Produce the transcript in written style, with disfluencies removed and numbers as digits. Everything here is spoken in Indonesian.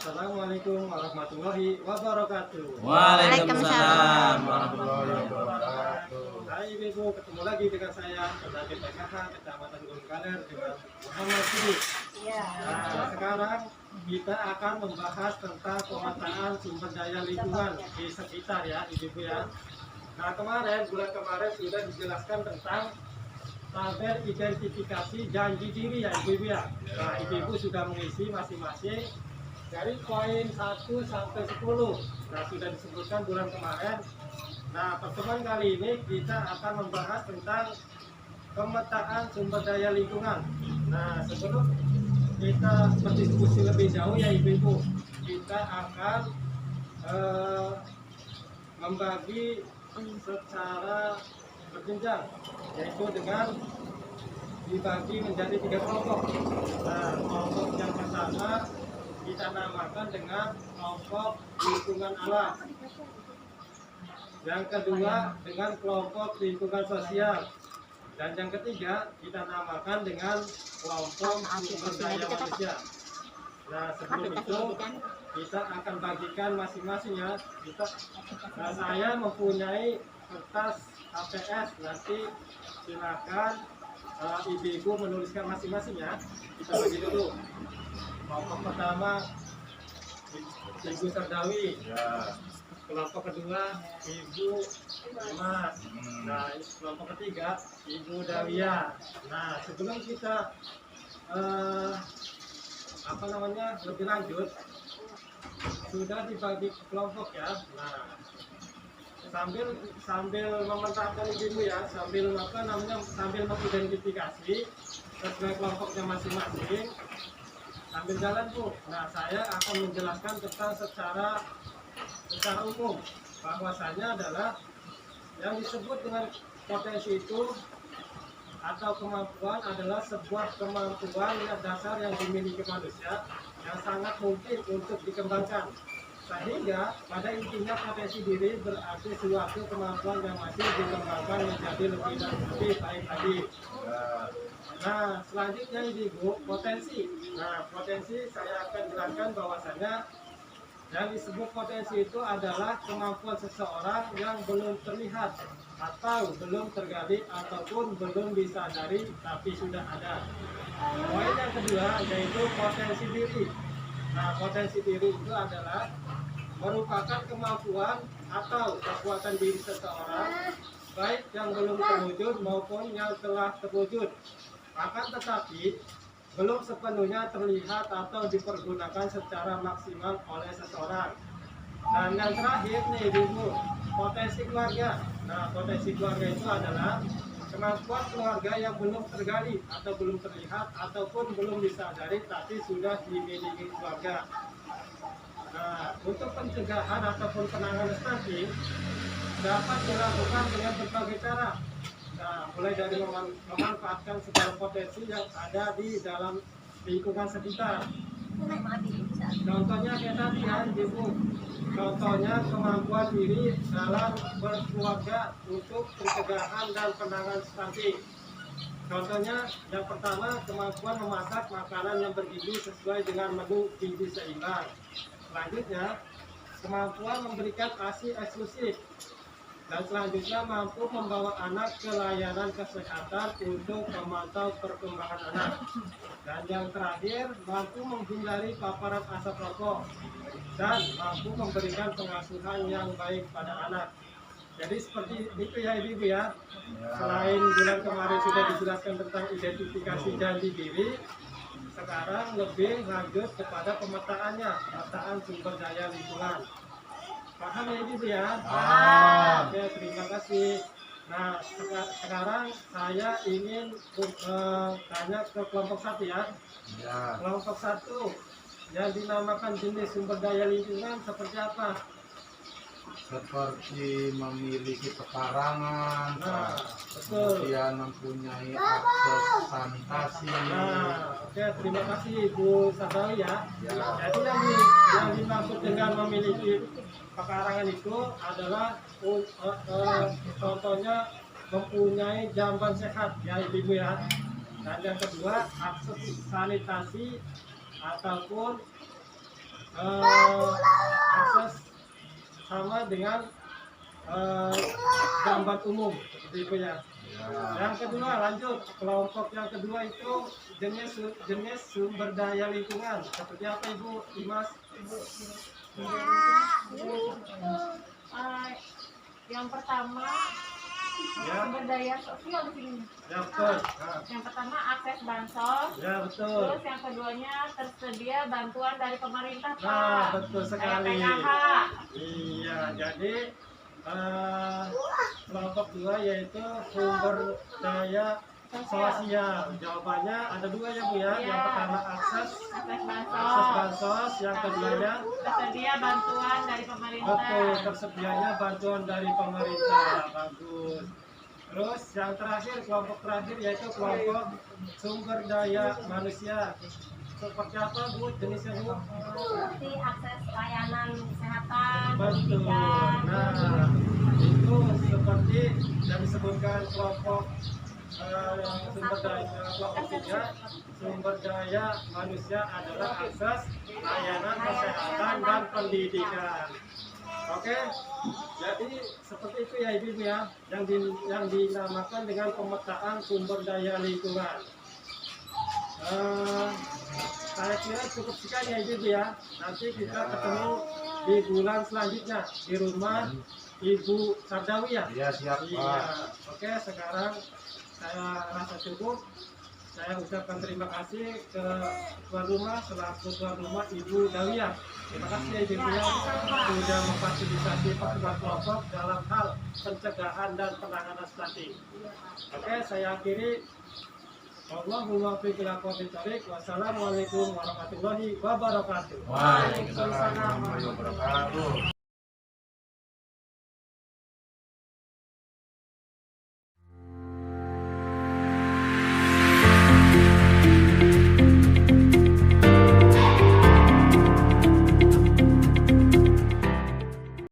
Assalamualaikum warahmatullahi wabarakatuh. Waalaikumsalam warahmatullahi wabarakatuh. Hai Ibu, ketemu lagi dengan saya sebagai PKH Kecamatan Gunung Kaler dengan Muhammad Sidik. Nah, sekarang kita akan membahas tentang pemetaan sumber daya lingkungan di sekitar ya, Ibu ya. Nah, bulan kemarin sudah dijelaskan tentang tabel identifikasi janji diri ya Ibu ya. Nah, Ibu sudah mengisi masing-masing dari poin 1 sampai 10. Nah, sudah disebutkan bulan kemarin. Nah, pertemuan kali ini kita akan membahas tentang pemetaan sumber daya lingkungan. Nah, sebelum kita berdiskusi lebih jauh ya Ibu, kita akan membagi secara berjenjang, yaitu dengan dibagi menjadi 3 kelompok. Nah, kelompok yang pertama kita namakan dengan kelompok lingkungan alam. Yang kedua dengan kelompok lingkungan sosial. Dan yang ketiga kita namakan dengan kelompok sumber daya manusia. Nah, sebelum itu kita akan bagikan masing-masing ya. Nah, saya mempunyai kertas HPS, nanti silakan ibu-ibu menuliskan masing-masing ya. Kita bagi dulu. Kelompok pertama Ibu Sardawi, kelompok kedua Ibu Mas, nah kelompok ketiga Ibu Dawia. Nah, sebelum kita lebih lanjut, sudah dibagi kelompok ya. Nah, sambil memetakan ibu ya, sambil mengidentifikasi sesuai kelompoknya masing-masing, sambil jalan Bu. Nah, saya akan menjelaskan tentang secara umum bahwasanya adalah yang disebut dengan potensi itu atau kemampuan adalah sebuah kemampuan dasar yang dimiliki manusia yang sangat mungkin untuk dikembangkan. Sehingga pada intinya potensi diri berarti suatu kemampuan yang masih dikembangkan menjadi lebih baik lagi. Nah, selanjutnya Ibu, potensi. Nah, potensi saya akan jelaskan bahwasanya yang disebut potensi itu adalah kemampuan seseorang yang belum terlihat atau belum tergali ataupun belum disadari tapi sudah ada. Poin yang kedua yaitu potensi diri. Nah, potensi diri itu adalah merupakan kemampuan atau kekuatan diri seseorang baik yang belum terwujud maupun yang telah terwujud, akan tetapi belum sepenuhnya terlihat atau dipergunakan secara maksimal oleh seseorang. Dan yang terakhir nih Ibu, potensi keluarga. Nah, potensi keluarga itu adalah kemampuan keluarga yang belum tergali atau belum terlihat ataupun belum disadari tapi sudah dimiliki keluarga. Nah, untuk pencegahan ataupun penanganan stunting dapat dilakukan dengan berbagai cara. Nah, mulai dari memanfaatkan segala potensi yang ada di dalam lingkungan sekitar. Contohnya kayak tadi ya Ibu, contohnya kemampuan diri dalam berkeluarga untuk pencegahan dan penanganan stunting. Contohnya yang pertama kemampuan memasak makanan yang bergizi sesuai dengan menu gizi seimbang. Selanjutnya kemampuan memberikan ASI eksklusif. Dan selanjutnya mampu membawa anak ke layanan kesehatan untuk memantau perkembangan anak. Dan yang terakhir mampu menghindari paparan asap rokok dan mampu memberikan pengasuhan yang baik pada anak. Jadi seperti itu ya Ibu ya. Selain bulan kemarin sudah dijelaskan tentang identifikasi janji diri, sekarang lebih lanjut kepada pemetaan sumber daya lingkungan. Paham ya Ibu ya? Oke, terima kasih. Nah, sekarang saya ingin tanya ke kelompok 1 ya. Kelompok 1 yang dinamakan jenis sumber daya lingkungan seperti apa? Seperti memiliki pekarangan, kemudian mempunyai akses sanitasi. Oke, terima kasih Ibu Sardawi ya. Jadi yang dimaksud dengan memiliki pekarangan itu adalah contohnya mempunyai jamban sehat ya Ibu ya. Dan yang kedua akses sanitasi ataupun akses sama dengan jamban umum seperti itu ya. Yang kedua lanjut, kelompok yang kedua itu jenis sumber daya lingkungan. Seperti apa Ibu Imas? Yang pertama Ya, sumber daya sosial di sini. ya betul. Nah, Yang pertama akses bansos. ya betul. Terus yang keduanya tersedia bantuan dari pemerintah, Pak. Nah, betul sekali. Kayak PKH. Iya, jadi kelompok dua yaitu sumber daya sosial. Jawabannya ada dua ya Bu ya. Yang pertama akses Akses akses bansos. bansos, yang keduanya Tersedia bantuan dari pemerintah. betul tersedianya bantuan dari pemerintah. Bagus. Terus yang terakhir, kelompok terakhir yaitu kelompok sumber daya manusia. Seperti apa Bu jenisnya Bu? Seperti akses layanan kesehatan, Betul. pendidikan. Nah, itu seperti yang disebutkan kelompok sumber daya kelompok tiga, sumber daya manusia adalah akses layanan kesehatan dan pendidikan. Oke, jadi seperti itu ya Ibu ya, yang dinamakan dengan pemetaan sumber daya lingkungan. Saya kira cukup sekian ya Ibu ya. Nanti kita ketemu di bulan selanjutnya di rumah Ibu Sardawi ya. Iya, siap Iya. Pak. Oke, sekarang saya rasa cukup. Saya ucapkan terima kasih ke tuan rumah selaku tuan rumah Ibu Dawiyah. Terima kasih ya Ibu ya sudah memfasilitasi pertemuan kelompok dalam hal pencegahan dan penanganan stunting. Oke, saya akhiri. Allahumma fi Wassalamualaikum warahmatullahi wabarakatuh. Waalaikumsalam warahmatullahi wabarakatuh.